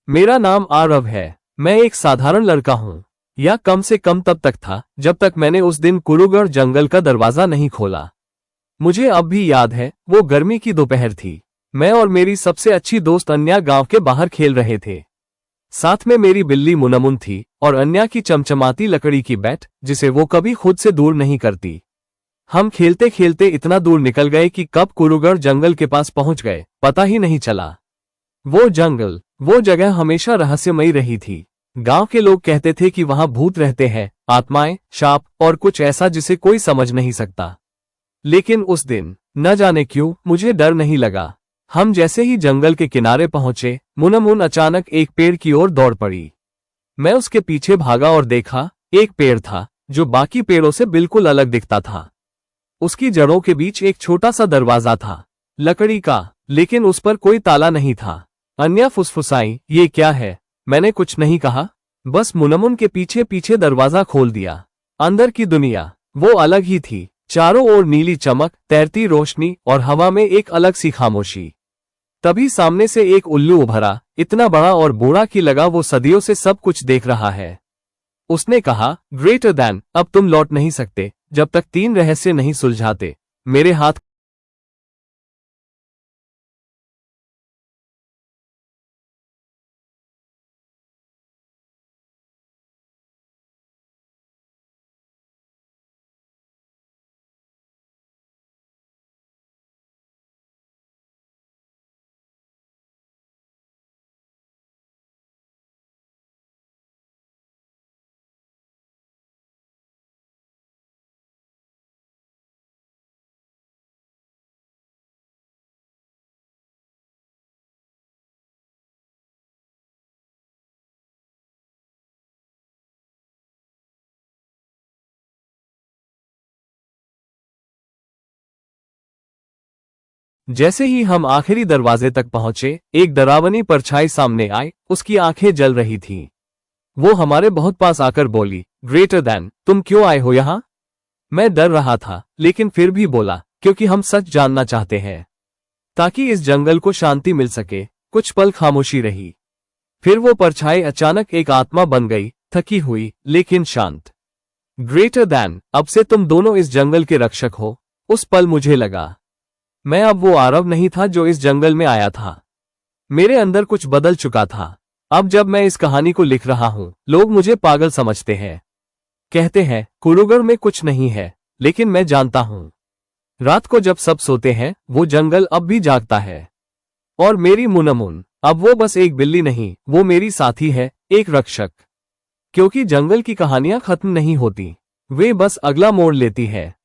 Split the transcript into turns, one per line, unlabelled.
मेरा नाम आरव है। मैं एक साधारण लड़का हूँ। यह कम से कम तब तक था जब तक मैंने उस दिन कुरुगढ़ जंगल का दरवाजा नहीं खोला। मुझे अब भी याद है, वो गर्मी की दोपहर थी। मैं और मेरी सबसे अच्छी दोस्त अन्या गांव के बाहर खेल रहे थे। साथ में मेरी बिल्ली मुनमुन थी और अन्या की चमचमाती लकड़ी की बैट, जिसे वो कभी खुद से दूर नहीं करती। हम खेलते खेलते इतना दूर निकल गए कि कब कुरुगढ़ जंगल के पास पहुंच गए पता ही नहीं चला। वो जंगल, वो जगह हमेशा रहस्यमयी रही थी। गांव के लोग कहते थे कि वहां भूत रहते हैं, आत्माएं, शाप और कुछ ऐसा जिसे कोई समझ नहीं सकता। लेकिन उस दिन न जाने क्यों मुझे डर नहीं लगा। हम जैसे ही जंगल के किनारे पहुंचे, मुनमुन अचानक एक पेड़ की ओर दौड़ पड़ी। मैं उसके पीछे भागा और देखा, एक पेड़ था जो बाकी पेड़ों से बिल्कुल अलग दिखता था। उसकी जड़ों के बीच एक छोटा सा दरवाजा था, लकड़ी का, लेकिन उस पर कोई ताला नहीं था। अन्या फुसफुसाई, ये क्या है? मैंने कुछ नहीं कहा, बस मुनमुन के पीछे पीछे दरवाजा खोल दिया। अंदर की दुनिया वो अलग ही थी। चारों ओर नीली चमक, तैरती रोशनी और हवा में एक अलग सी खामोशी। तभी सामने से एक उल्लू उभरा, इतना बड़ा और बूढ़ा कि लगा वो सदियों से सब कुछ देख रहा है। उसने कहा, ग्रेटर दैन, अब तुम लौट नहीं सकते जब तक 3 रहस्य नहीं सुलझाते। मेरे हाथ जैसे ही हम आखिरी दरवाजे तक पहुंचे, एक डरावनी परछाई सामने आई। उसकी आंखें जल रही थीं। वो हमारे बहुत पास आकर बोली, ग्रेटर दैन, तुम क्यों आए हो यहाँ? मैं डर रहा था, लेकिन फिर भी बोला, क्योंकि हम सच जानना चाहते हैं, ताकि इस जंगल को शांति मिल सके। कुछ पल खामोशी रही। फिर वो परछाई अचानक एक आत्मा बन गई, थकी हुई लेकिन शांत। ग्रेटर दैन, अब से तुम दोनों इस जंगल के रक्षक हो। उस पल मुझे लगा, मैं अब वो आरव नहीं था जो इस जंगल में आया था। मेरे अंदर कुछ बदल चुका था। अब जब मैं इस कहानी को लिख रहा हूं, लोग मुझे पागल समझते हैं। कहते हैं कुरुगढ़ में कुछ नहीं है, लेकिन मैं जानता हूं, रात को जब सब सोते हैं, वो जंगल अब भी जागता है। और मेरी मुनमुन, अब वो बस एक बिल्ली नहीं, वो मेरी साथी है, एक रक्षक। क्योंकि जंगल की कहानियां खत्म नहीं होती, वे बस अगला मोड़ लेती है।